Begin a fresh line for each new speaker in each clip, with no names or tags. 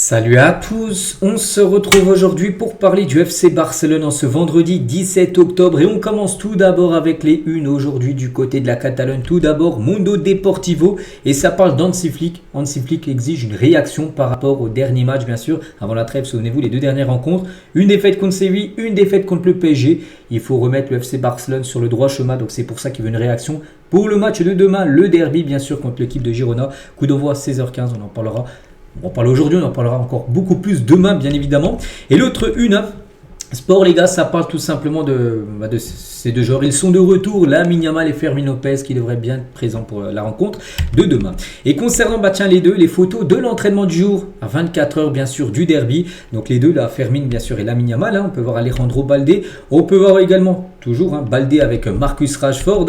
Salut à tous, on se retrouve aujourd'hui pour parler du FC Barcelone en ce vendredi 17 octobre et on commence tout d'abord avec les unes aujourd'hui du côté de la Catalogne. Tout d'abord Mundo Deportivo et ça parle d'Hansi Flick. Hansi Flick exige une réaction par rapport au dernier match bien sûr, avant la trêve, souvenez-vous les deux dernières rencontres. Une défaite contre Séville, une défaite contre le PSG. Il faut remettre le FC Barcelone sur le droit chemin, donc c'est pour ça qu'il veut une réaction. Pour le match de demain, le derby bien sûr contre l'équipe de Girona, coup d'envoi à 16h15, on en parlera. On en parle aujourd'hui, on en parlera encore beaucoup plus demain, bien évidemment. Et l'autre une, sport, les gars, ça parle tout simplement de ces deux joueurs. Ils sont de retour, Lamine Yamal et Fermin Lopez, qui devraient bien être présents pour la rencontre de demain. Et concernant les deux, les photos de l'entraînement du jour, à 24 h bien sûr, du derby. Donc les deux, là, Fermin bien sûr et Lamine Yamal. On peut voir Alejandro Balde. On peut voir également, toujours, Balde avec Marcus Rashford.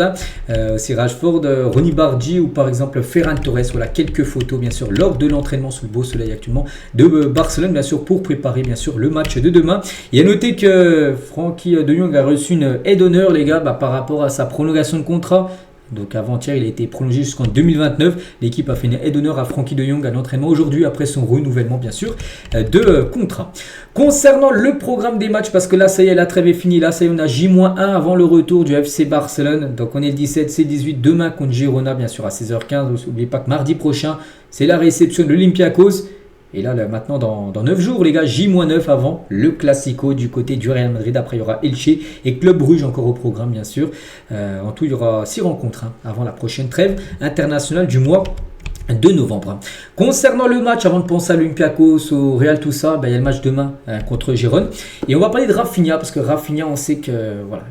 C'est Rashford, Ronny Bardi ou par exemple Ferran Torres. Voilà quelques photos, bien sûr, lors de l'entraînement sous le beau soleil actuellement de Barcelone, bien sûr, pour préparer bien sûr le match de demain. Il y a noté que Frenkie de Jong a reçu une aide d'honneur, les gars, par rapport à sa prolongation de contrat. Donc avant-hier, il a été prolongé jusqu'en 2029. L'équipe a fait une aide d'honneur à Frenkie de Jong à l'entraînement aujourd'hui après son renouvellement bien sûr de contrat. Concernant le programme des matchs, parce que là ça y est, la trêve est finie, là ça y est, on a J-1 avant le retour du FC Barcelone. Donc on est le 17, c'est 18, demain contre Girona bien sûr à 16h15. N'oubliez pas que mardi prochain, c'est la réception de l'Olympiakos. Et là, maintenant, dans 9 jours, les gars, J-9 avant le Classico du côté du Real Madrid. Après, il y aura Elche et Club Brugge encore au programme, bien sûr. En tout, il y aura 6 rencontres avant la prochaine trêve internationale du mois de novembre. Concernant le match, avant de penser à l'Olympiakos, au Real, tout ça, il y a le match demain contre Gérone. Et on va parler de Rafinha, parce que Rafinha, on sait que voilà,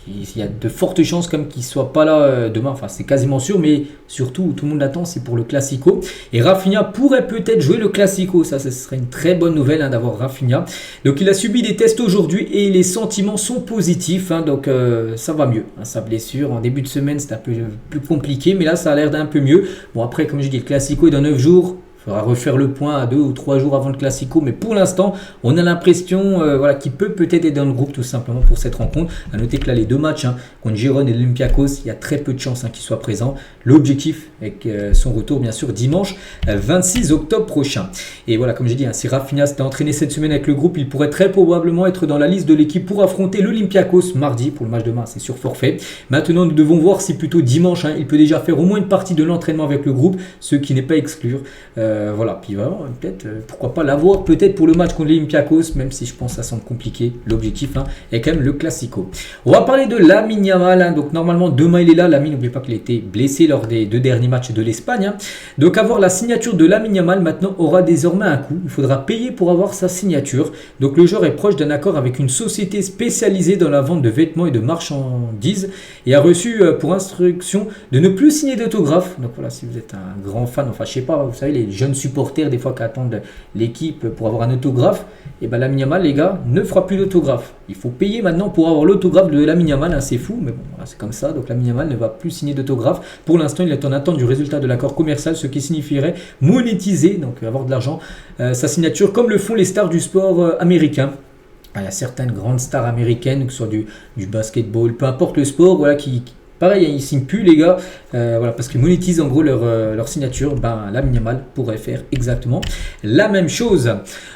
il y a de fortes chances comme qu'il ne soit pas là demain. Enfin, c'est quasiment sûr, mais surtout, tout le monde l'attend, c'est pour le Classico. Et Rafinha pourrait peut-être jouer le Classico. Ça, ce serait une très bonne nouvelle d'avoir Rafinha. Donc, il a subi des tests aujourd'hui et les sentiments sont positifs. Donc, ça va mieux. Sa blessure, en début de semaine, c'était un peu plus compliqué, mais là, ça a l'air d'un peu mieux. Bon, après, comme je dis, le Classico est dans 9 jours. Il faudra refaire le point à 2 ou 3 jours avant le Classico. Mais pour l'instant, on a l'impression qu'il peut peut-être être dans le groupe tout simplement pour cette rencontre. A noter que là, les deux matchs contre Gérone et l'Olympiakos, il y a très peu de chances qu'il soit présent. L'objectif avec son retour, bien sûr, dimanche 26 octobre prochain. Et voilà, comme j'ai dit, si Rafinha s'était entraîné cette semaine avec le groupe, il pourrait très probablement être dans la liste de l'équipe pour affronter l'Olympiakos mardi. Pour le match demain, c'est sur forfait. Maintenant, nous devons voir si plutôt dimanche, il peut déjà faire au moins une partie de l'entraînement avec le groupe, ce qui n'est pas exclure. Voilà, puis voilà, peut-être, pourquoi pas l'avoir peut-être pour le match contre l'Olympiakos, même si je pense que ça semble compliqué. L'objectif est quand même le Classico. On va parler de Lamine Yamal. Donc normalement demain il est là. Lamine, n'oubliez pas qu'il a été blessé lors des 2 derniers matchs de l'Espagne. Donc avoir la signature de Lamine Yamal maintenant aura désormais un coût. Il faudra payer pour avoir sa signature. Donc le joueur est proche d'un accord avec une société spécialisée dans la vente de vêtements et de marchandises et a reçu pour instruction de ne plus signer d'autographe. Donc voilà, si vous êtes un grand fan, enfin je sais pas, vous savez les jeunes supporters des fois qui attendent l'équipe pour avoir un autographe, et Lamine Yamal, les gars, ne fera plus d'autographe. Il faut payer maintenant pour avoir l'autographe de Lamine Yamal, c'est fou, mais bon, voilà, c'est comme ça. Donc Lamine Yamal ne va plus signer d'autographe. Pour l'instant, il est en attente du résultat de l'accord commercial, ce qui signifierait monétiser, donc avoir de l'argent, sa signature, comme le font les stars du sport américain. Il y a certaines grandes stars américaines, que ce soit du basketball, peu importe le sport, voilà, pareil, ils ne signent plus les gars, voilà, parce qu'ils monétisent en gros leur signature. Lamine Yamal pourrait faire exactement la même chose.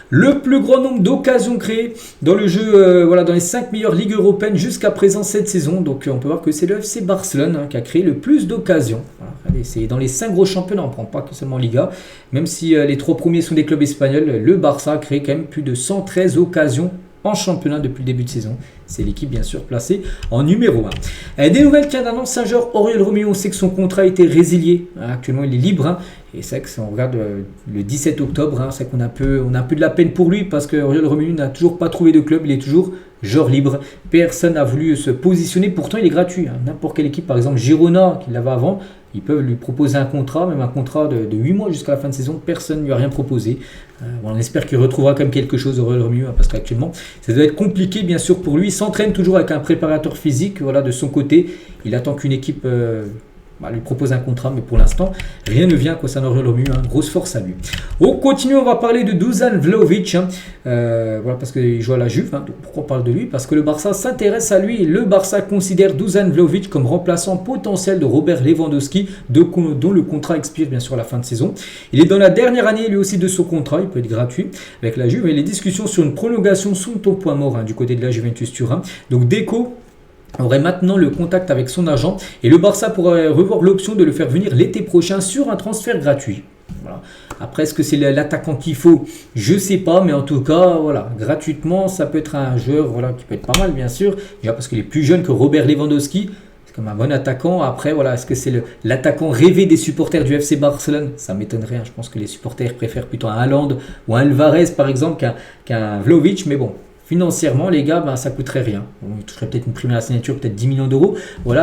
Le plus grand nombre d'occasions créées dans le jeu, dans les 5 meilleures ligues européennes jusqu'à présent cette saison. Donc on peut voir que c'est le FC Barcelone qui a créé le plus d'occasions. Voilà, c'est dans les 5 gros championnats, on ne prend pas que seulement Liga. Même si les 3 premiers sont des clubs espagnols, le Barça a créé quand même plus de 113 occasions en championnat depuis le début de saison. C'est l'équipe bien sûr placée en numéro 1. Des nouvelles qu'il y a d'un ancien joueur, Oriol Romeu, on sait que son contrat a été résilié. Actuellement il est libre. Et c'est vrai que si on regarde le 17 octobre, c'est qu'on a un peu de la peine pour lui parce que Oriol Romeu n'a toujours pas trouvé de club. Il est toujours joueur libre. Personne n'a voulu se positionner. Pourtant il est gratuit. N'importe quelle équipe, par exemple Girona qui l'avait avant, ils peuvent lui proposer un contrat, même un contrat de 8 mois jusqu'à la fin de saison. Personne ne lui a rien proposé. On espère qu'il retrouvera quand même quelque chose, Oriol Romeu, parce qu'actuellement ça doit être compliqué bien sûr pour lui. Il s'entraîne toujours avec un préparateur physique, voilà, de son côté. Il attend qu'une équipe lui propose un contrat, mais pour l'instant, rien ne vient concernant Romelu, grosse force à lui. On continue, on va parler de Dusan Vlahovic, parce qu'il joue à la Juve, donc pourquoi on parle de lui? Parce que le Barça s'intéresse à lui, le Barça considère Dusan Vlahovic comme remplaçant potentiel de Robert Lewandowski, dont le contrat expire bien sûr à la fin de saison. Il est dans la dernière année lui aussi de son contrat, il peut être gratuit avec la Juve, et les discussions sur une prolongation sont au point mort du côté de la Juventus Turin. Donc Deco aurait maintenant le contact avec son agent et le Barça pourrait revoir l'option de le faire venir l'été prochain sur un transfert gratuit. Voilà. Après, est-ce que c'est l'attaquant qu'il faut? Je ne sais pas, mais en tout cas, gratuitement, ça peut être un joueur qui peut être pas mal, bien sûr. Déjà parce qu'il est plus jeune que Robert Lewandowski. C'est comme un bon attaquant. Après, est-ce que c'est l'attaquant rêvé des supporters du FC Barcelone? Ça m'étonnerait. Je pense que les supporters préfèrent plutôt un Haaland ou un Alvarez, par exemple, qu'un Vlahovic. Mais bon. Financièrement, les gars, ça coûterait rien. Il toucherait peut-être une prime à la signature, peut-être 10 millions d'euros.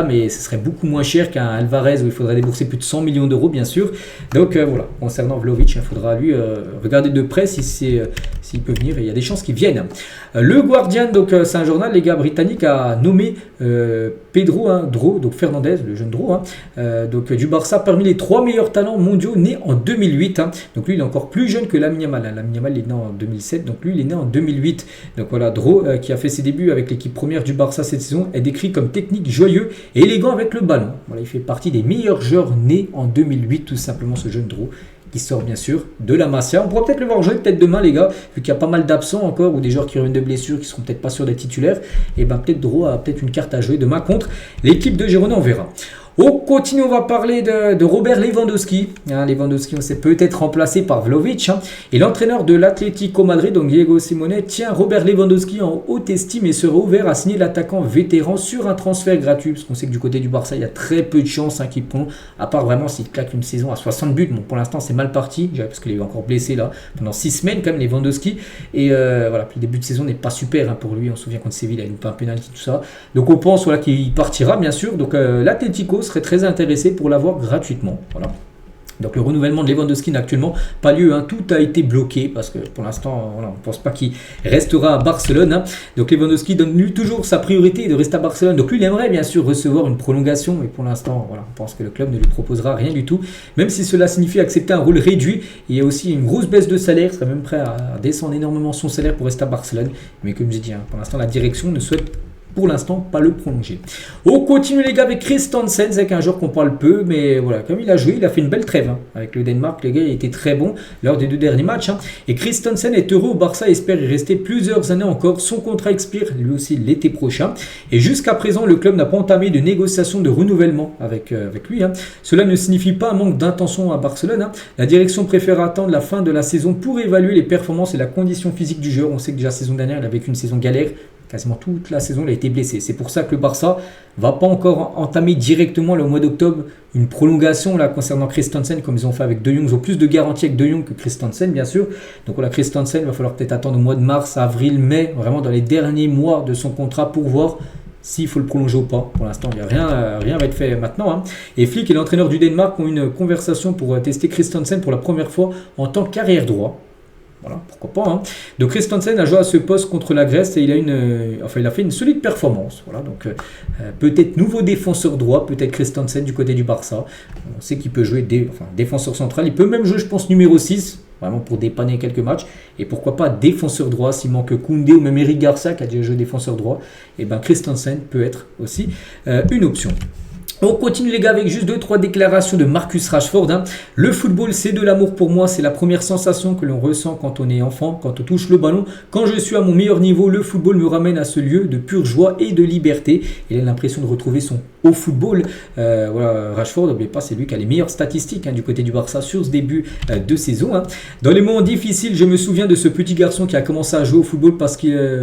Mais ce serait beaucoup moins cher qu'un Alvarez où il faudrait débourser plus de 100 millions d'euros, bien sûr. Donc concernant Vlahovic, il faudra lui regarder de près s'il peut venir. Et il y a des chances qu'il vienne. Le Guardian, c'est un journal, les gars, britannique, a nommé Pedro Dro, donc Fernandez, le jeune Dro, du Barça, parmi les 3 meilleurs talents mondiaux nés en 2008. Donc lui, il est encore plus jeune que Lamine Yamal. Lamine Yamal, il est né en 2007, donc lui, il est né en 2008. Donc Dro, qui a fait ses débuts avec l'équipe première du Barça cette saison, est décrit comme technique, joyeux et élégant avec le ballon. Il fait partie des meilleurs joueurs nés en 2008, tout simplement, ce jeune Dro, qui sort bien sûr de la Masia. On pourra peut-être le voir jouer peut-être demain, les gars, vu qu'il y a pas mal d'absents encore, ou des joueurs qui reviennent de blessures, qui seront peut-être pas sûrs d'être titulaires. Et peut-être Dro a peut-être une carte à jouer demain contre l'équipe de Girona, on verra. On continue, on va parler de Robert Lewandowski. Lewandowski, on s'est peut-être remplacé par Vlahovic. Et l'entraîneur de l'Atlético Madrid, donc Diego Simeone, tient Robert Lewandowski en haute estime et sera ouvert à signer l'attaquant vétéran sur un transfert gratuit. Parce qu'on sait que du côté du Barça, il y a très peu de chances qu'il prend, à part vraiment s'il claque une saison à 60 buts. Bon, pour l'instant, c'est mal parti, parce qu'il est encore blessé là pendant 6 semaines quand même, Lewandowski. Et puis le début de saison n'est pas super pour lui. On se souvient contre Séville, il a loupé un penalty, tout ça. Donc on pense qu'il partira, bien sûr. Donc l'Atlético serait très intéressé pour l'avoir gratuitement. Donc le renouvellement de Lewandowski n'a actuellement pas lieu, tout a été bloqué parce que pour l'instant on ne pense pas qu'il restera à Barcelone. Donc Lewandowski donne lui toujours sa priorité de rester à Barcelone. Donc lui il aimerait bien sûr recevoir une prolongation, mais pour l'instant on pense que le club ne lui proposera rien du tout, même si cela signifie accepter un rôle réduit. Il y a aussi une grosse baisse de salaire, il serait même prêt à descendre énormément son salaire pour rester à Barcelone, mais comme j'ai dit, pour l'instant la direction ne souhaite pour l'instant pas le prolonger. On continue, les gars, avec Christensen, avec un joueur qu'on parle peu, mais comme il a joué, il a fait une belle trêve avec le Danemark. Les gars, il était très bon lors des 2 derniers matchs. Et Christensen est heureux au Barça et espère y rester plusieurs années encore. Son contrat expire lui aussi l'été prochain. Et jusqu'à présent, le club n'a pas entamé de négociation de renouvellement avec lui. Cela ne signifie pas un manque d'intention à Barcelone. La direction préfère attendre la fin de la saison pour évaluer les performances et la condition physique du joueur. On sait que déjà la saison dernière, il a vécu une saison galère. Quasiment toute la saison, il a été blessé. C'est pour ça que le Barça va pas encore entamer directement le mois d'octobre une prolongation concernant Christensen, comme ils ont fait avec De Jong. Ils ont plus de garanties avec De Jong que Christensen, bien sûr. Donc Christensen, il va falloir peut-être attendre au mois de mars, avril, mai, vraiment dans les derniers mois de son contrat pour voir s'il faut le prolonger ou pas. Pour l'instant, il n'y a rien va être fait maintenant. Et Flick et l'entraîneur du Danemark ont une conversation pour tester Christensen pour la première fois en tant qu'arrière droit. Pourquoi pas. Donc Christensen a joué à ce poste contre la Grèce et il a fait une solide performance. Donc peut-être nouveau défenseur droit, peut-être Christensen du côté du Barça. On sait qu'il peut jouer défenseur central. Il peut même jouer, je pense, numéro 6, vraiment pour dépanner quelques matchs. Et pourquoi pas défenseur droit, s'il manque Koundé ou même Eric Garcia qui a déjà joué défenseur droit. Et Christensen peut être aussi une option. On continue, les gars, avec juste 2-3 déclarations de Marcus Rashford. Le football, c'est de l'amour pour moi. C'est la première sensation que l'on ressent quand on est enfant, quand on touche le ballon. Quand je suis à mon meilleur niveau, le football me ramène à ce lieu de pure joie et de liberté. Il a l'impression de retrouver son haut football. Rashford, n'oubliez pas, c'est lui qui a les meilleures statistiques du côté du Barça sur ce début de saison. Dans les moments difficiles, je me souviens de ce petit garçon qui a commencé à jouer au football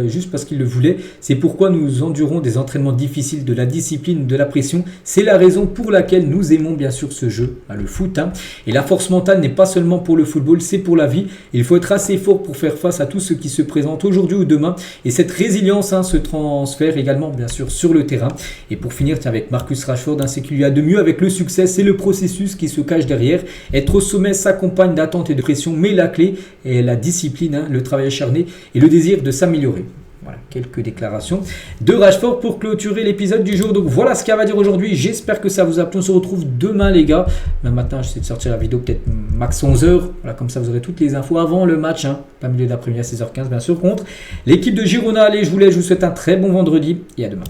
juste parce qu'il le voulait. C'est pourquoi nous endurons des entraînements difficiles, de la discipline, de la pression. C'est la raison pour laquelle nous aimons bien sûr ce jeu, le foot. Et la force mentale n'est pas seulement pour le football, c'est pour la vie. Il faut être assez fort pour faire face à tout ce qui se présente aujourd'hui ou demain. Et cette résilience se transfère également bien sûr sur le terrain. Et pour finir, avec Marcus Rashford, ce qu'il y a de mieux avec le succès, c'est le processus qui se cache derrière. Être au sommet s'accompagne d'attente et de pression, mais la clé est la discipline, le travail acharné et le désir de s'améliorer. Voilà, quelques déclarations de Rashford pour clôturer l'épisode du jour. Donc voilà ce qu'il y a à dire aujourd'hui. J'espère que ça vous a plu. On se retrouve demain les gars. Même matin, j'essaie de sortir la vidéo peut-être max 11h. Voilà, comme ça vous aurez toutes les infos avant le match. Pas milieu d'après-midi à 16h15 bien sûr contre l'équipe de Girona. Allez, je vous souhaite un très bon vendredi et à demain.